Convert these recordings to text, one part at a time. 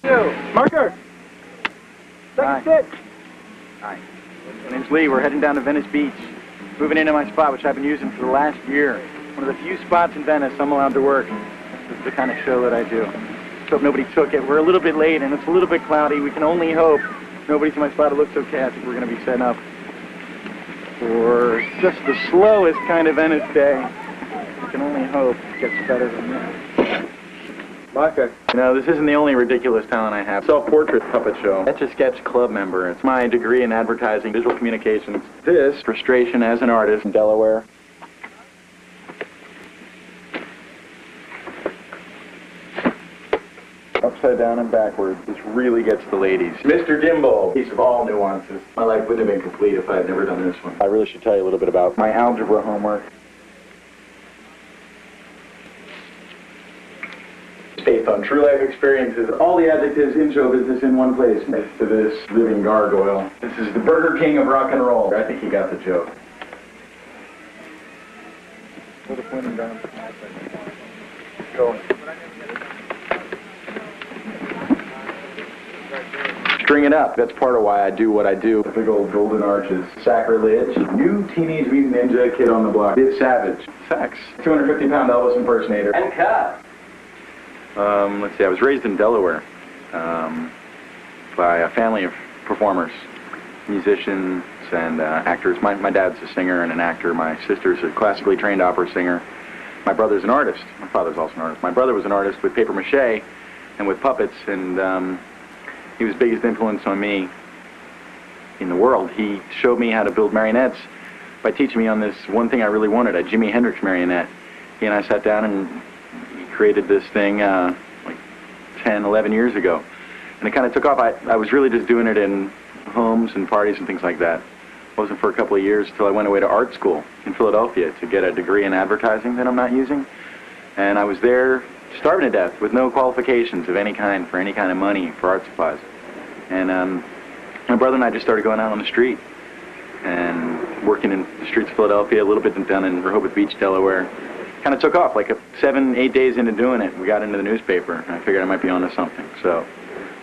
Marker! Hi. Second stick! Hi. My name's Lee. We're heading down to Venice Beach. Moving into my spot, which I've been using for the last year. One of the few spots in Venice I'm allowed to work. This is the kind of show that I do. Just hope nobody took it. We're a little bit late, and it's a little bit cloudy. We can only hope nobody's in my spot. It looks okay. I think we're going to be setting up for just the slowest kind of Venice day. We can only hope it gets better than that. Marker. You know, this isn't the only ridiculous talent I have. Self-portrait puppet show. Etch-a-Sketch club member. It's my degree in advertising, visual communications. This, frustration as an artist in Delaware. Upside down and backwards. This really gets the ladies. Mr. Jimbo. Piece of all nuances. My life wouldn't have been complete if I had never done this one. I really should tell you a little bit about my algebra homework. Based on true life experiences, all the adjectives in show business in one place next to this living gargoyle. This is the Burger King of rock and roll. I think he got the joke. Put a pointing down. Go. String it up. That's part of why I do what I do. The big old golden arches. Sacrilege. New Teenage Mutant Ninja Kid on the block. Bit savage. Sex. 250-pound Elvis impersonator. And cut. Let's see, I was raised in Delaware by a family of performers, musicians and actors. My dad's a singer and an actor. My sister's a classically trained opera singer. My brother's an artist. My father's also an artist. My brother was an artist with paper mache and with puppets, and he was the biggest influence on me in the world. He showed me how to build marionettes by teaching me on this one thing I really wanted, a Jimi Hendrix marionette. He and I sat down and created this thing like 10, 11 years ago. And it kind of took off. I was really just doing it in homes and parties and things like that. It wasn't for a couple of years until I went away to art school in Philadelphia to get a degree in advertising that I'm not using. And I was there starving to death with no qualifications of any kind for any kind of money for art supplies. And my brother and I just started going out on the street and working in the streets of Philadelphia, a little bit down in Venice Beach, Delaware. Kind of took off, like 7, 8 days into doing it. We got into the newspaper, and I figured I might be onto something. So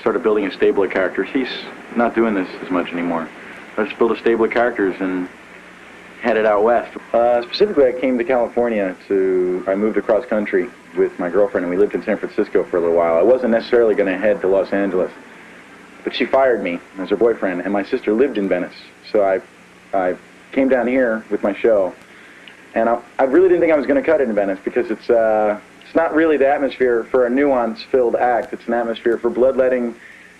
started building a stable of characters. He's not doing this as much anymore. I just built a stable of characters and headed out west. Specifically, I came to California I moved across country with my girlfriend, and we lived in San Francisco for a little while. I wasn't necessarily going to head to Los Angeles, but she fired me as her boyfriend, and my sister lived in Venice. So I came down here with my show. And I really didn't think I was going to cut it in Venice because it's not really the atmosphere for a nuance-filled act. It's an atmosphere for bloodletting,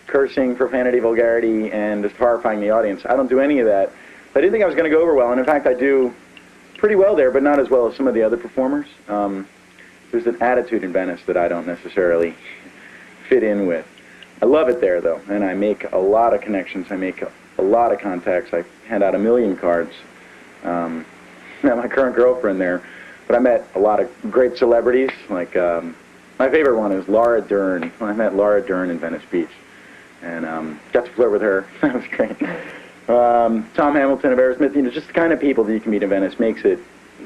cursing, profanity, vulgarity, and just horrifying the audience. I don't do any of that. I didn't think I was going to go over well, and in fact I do pretty well there, but not as well as some of the other performers. There's an attitude in Venice that I don't necessarily fit in with. I love it there, though, and I make a lot of connections. I make a lot of contacts. I hand out 1 million cards. Met my current girlfriend there, but I met a lot of great celebrities. Like my favorite one is Laura Dern. I met Laura Dern in Venice Beach, and got to flirt with her. That was great. Tom Hamilton of Aerosmith. You know, just the kind of people that you can meet in Venice makes it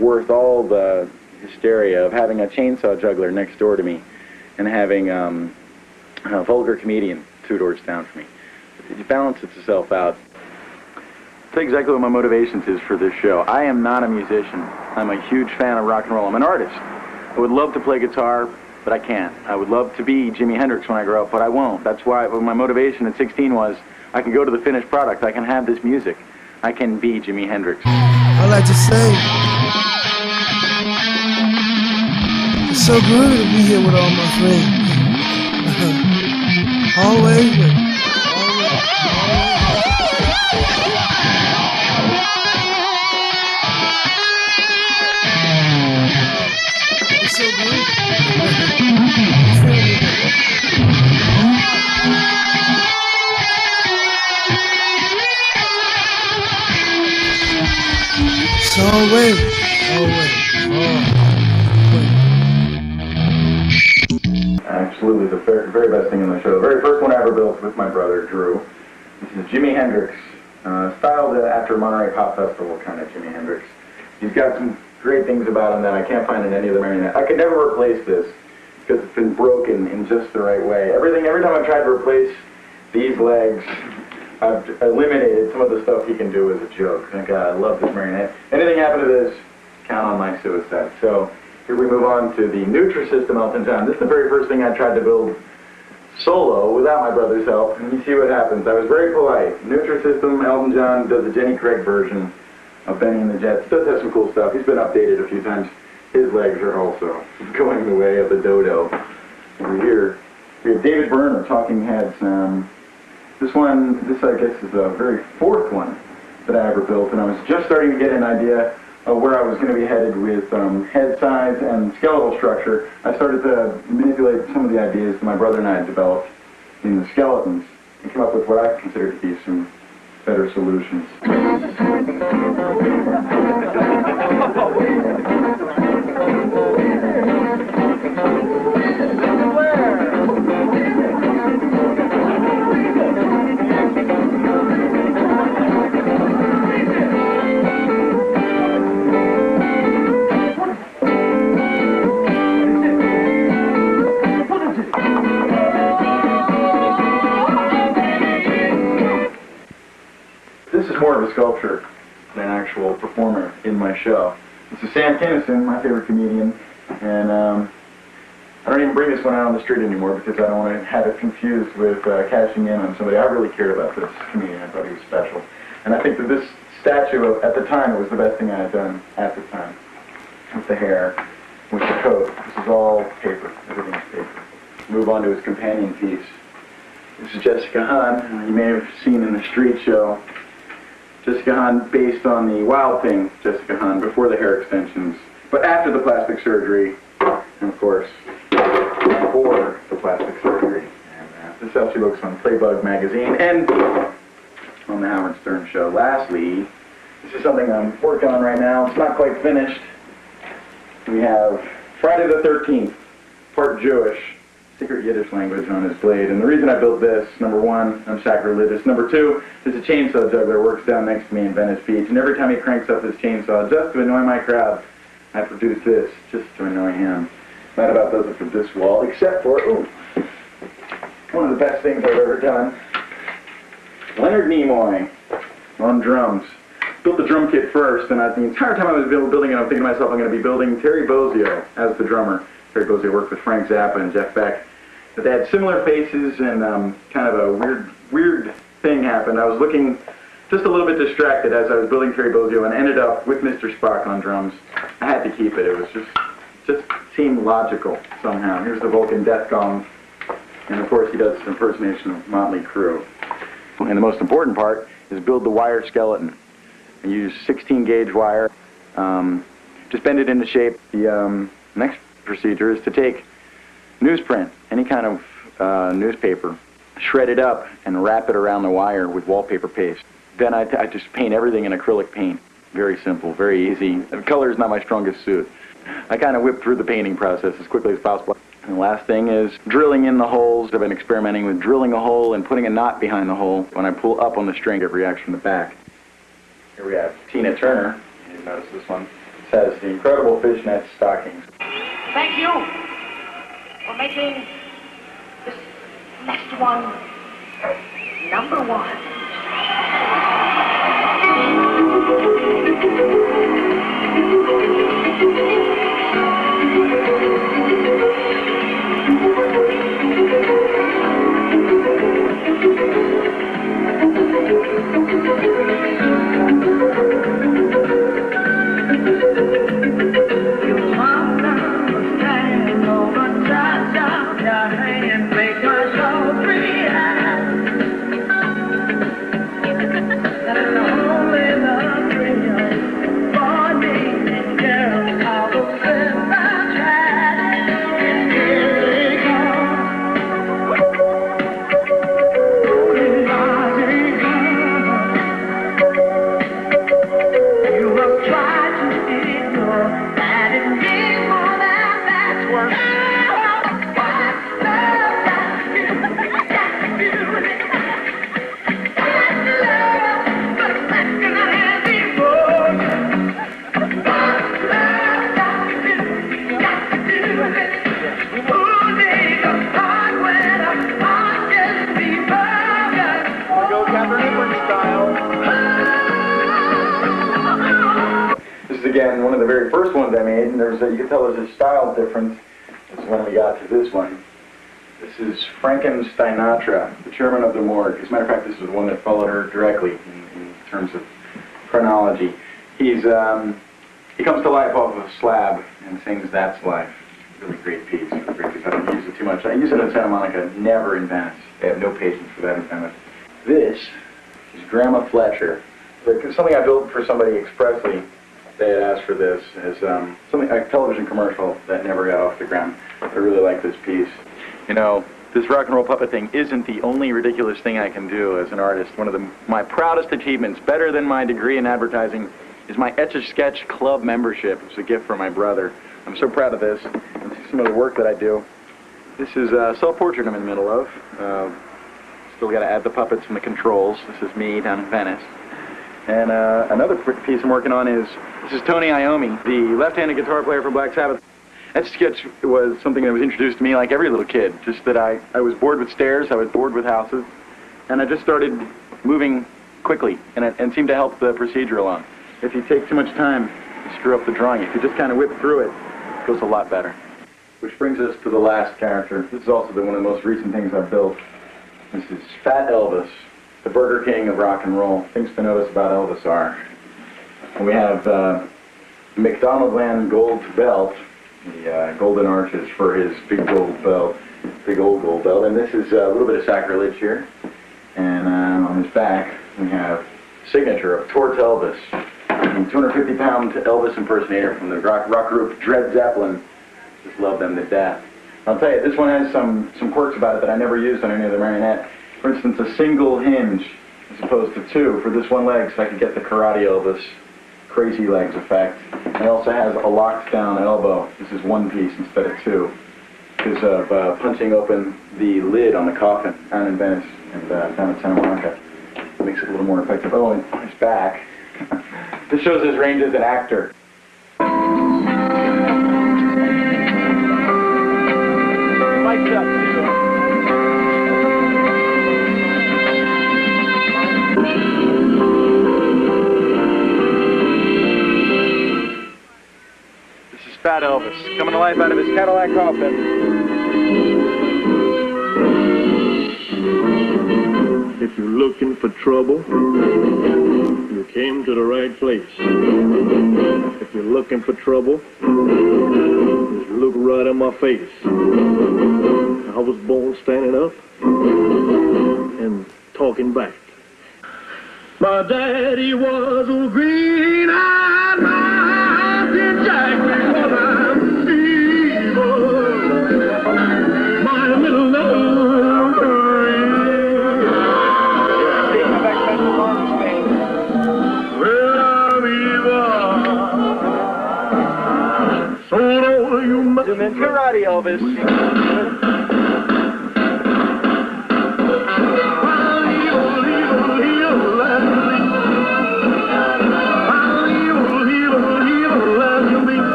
worth all the hysteria of having a chainsaw juggler next door to me, and having a vulgar comedian 2 doors down from me. It balances itself out. That's exactly what my motivations is for this show. I am not a musician. I'm a huge fan of rock and roll. I'm an artist. I would love to play guitar, but I can't. I would love to be Jimi Hendrix when I grow up, but I won't. That's why my motivation at 16 was I can go to the finished product. I can have this music. I can be Jimi Hendrix. I like to say, it's so good to be here with all my friends. Always. Always. Absolutely, the very best thing in the show. The very first one I ever built with my brother, Drew. This is Jimi Hendrix, styled after Monterey Pop Festival kind of Jimi Hendrix. He's got some great things about him that I can't find in any other marionette. I could never replace this because it's been broken in just the right way. Every time I've tried to replace these legs, I've eliminated some of the stuff he can do as a joke. Thank God, I love this marionette. Anything happen to this, count on my suicide. So here we move on to the Nutrisystem Elton John. This is the very first thing I tried to build solo without my brother's help, and you see what happens. I was very polite. Nutrisystem Elton John does a Jenny Craig version of Benny and the Jets. Does have some cool stuff. He's been updated a few times. His legs are also going the way of the dodo. Over here, we have David Byrne of Talking Heads. This I guess is the very fourth one that I ever built, and I was just starting to get an idea of where I was going to be headed with head size and skeletal structure. I started to manipulate some of the ideas that my brother and I had developed in the skeletons and come up with what I consider to be some better solutions. This is more of a sculpture than an actual performer in my show. This is Sam Kinison, my favorite comedian, and I don't even bring this one out on the street anymore because I don't want to have it confused with cashing in on somebody. I really cared about this comedian. I thought he was special. And I think that this statue, at the time, it was the best thing I had done at the time. With the hair, with the coat. This is all paper. Everything's paper. Move on to his companion piece. This is Jessica Hahn. You may have seen in the street show. Jessica Hahn based on the Wild Thing Jessica Hahn before the hair extensions, but after the plastic surgery, and of course, before the plastic surgery. And this is how she looks on Playbug magazine and on the Howard Stern show. Lastly, this is something I'm working on right now. It's not quite finished. We have Friday the 13th, part Jewish, secret Yiddish language on his blade. And the reason I built this, number one, I'm sacrilegious. Number two, there's a chainsaw juggler works down next to me in Venice Beach. And every time he cranks up his chainsaw, just to annoy my crowd, I produce this, just to annoy him. That about does it for this wall, except for, one of the best things I've ever done. Leonard Nimoy on drums. Built the drum kit first, and the entire time I was building it, I'm thinking to myself, I'm going to be building Terry Bozzio as the drummer. Terry Bozzio worked with Frank Zappa and Jeff Beck. But they had similar faces, and kind of a weird thing happened. I was looking just a little bit distracted as I was building Terry Bozzio and ended up with Mr. Spock on drums. I had to keep it. It was just seemed logical somehow. Here's the Vulcan Death Gong. And of course he does this impersonation of Motley Crue. And the most important part is build the wire skeleton. I use 16 gauge wire. Just bend it into shape. The next procedure is to take newsprint, any kind of newspaper, shred it up and wrap it around the wire with wallpaper paste. Then I just paint everything in acrylic paint. Very simple, very easy. Color is not my strongest suit. I kind of whip through the painting process as quickly as possible. And the last thing is drilling in the holes. I've been experimenting with drilling a hole and putting a knot behind the hole. When I pull up on the string, it reacts from the back. Here we have Tina Turner. You notice this one. It says the incredible fishnet stockings. Thank you for making this next one number one. again, one of the very first ones I made, and you can tell there's a style difference. This is when we got to this one. This is Frankensteinatra, the chairman of the morgue. As a matter of fact, this is the one that followed her directly in terms of chronology. He comes to life off of a slab and sings That's Life. Really great piece. Really great piece. I don't use it too much. I use it in Santa Monica, never in Venice. They have no patience for that in Venice. This is Grandma Fletcher. It's something I built for somebody expressly. They had asked for this as a television commercial that never got off the ground. I really like this piece. You know, this rock and roll puppet thing isn't the only ridiculous thing I can do as an artist. One of my proudest achievements, better than my degree in advertising, is my Etch-a-Sketch Club membership. It's a gift from my brother. I'm so proud of this. And see some of the work that I do. This is a self-portrait I'm in the middle of. Still got to add the puppets and the controls. This is me down in Venice. And another piece I'm working on is, this is Tony Iommi, the left-handed guitar player from Black Sabbath. Etch-a-Sketch was something that was introduced to me like every little kid, just that I was bored with stairs, I was bored with houses, and I just started moving quickly, and it seemed to help the procedure along. If you take too much time, you screw up the drawing. If you just kind of whip through it, it goes a lot better. Which brings us to the last character. This is also one of the most recent things I've built. This is Fat Elvis, the Burger King of rock and roll. Things to notice about Elvis are, we have the McDonaldland gold belt, the golden arches for his big gold belt, big old gold belt, and this is a little bit of sacrilege here. And on his back, we have signature of Torch Elvis, the 250-pound Elvis impersonator from the rock group Dred Zeppelin. Just love them to death. I'll tell you, this one has some quirks about it that I never used on any other marionette. For instance, a single hinge as opposed to two for this one leg, so I could get the Karate Elvis crazy legs effect. It also has a locked down elbow. This is one piece instead of two, because of punching open the lid on the coffin down in Venice and down in Santa Monica. It makes it a little more effective. Oh, and on his back. This shows his range as an actor. Mic'd up too. Fat Elvis, coming to life out of his Cadillac coffin. If you're looking for trouble, you came to the right place. If you're looking for trouble, just look right in my face. I was born standing up and talking back. My daddy was a green-eyed mountain jack. And then Karate Elvis.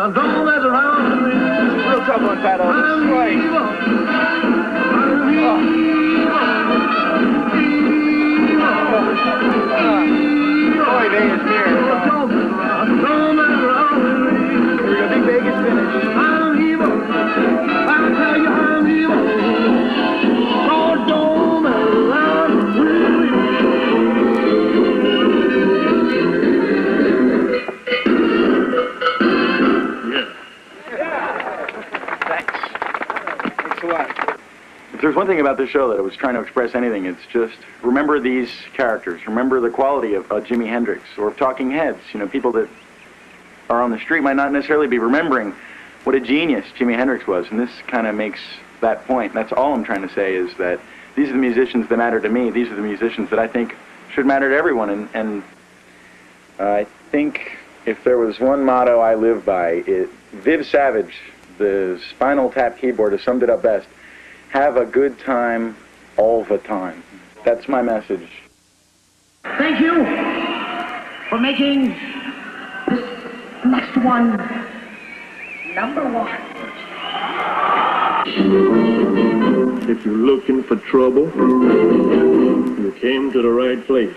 Don't mess around. Real tough one, Fat Elvis. Boy, Vegas here. Here we go, big Vegas finish. I'm evil. I tell you I'm evil. Oh, don't mess around with me. Thanks a lot. If there's one thing about this show that I was trying to express anything, it's just remember these characters. Remember the quality of Jimi Hendrix or of Talking Heads. You know, people that are on the street might not necessarily be remembering what a genius Jimi Hendrix was, and this kind of makes that point. That's all I'm trying to say, is that these are the musicians that matter to me. These are the musicians that I think should matter to everyone, and I think if there was one motto I live by, Viv Savage, the Spinal Tap keyboardist, summed it up best. Have a good time all the time. That's my message. Thank you for making this next one #1. If you're looking for trouble, you came to the right place.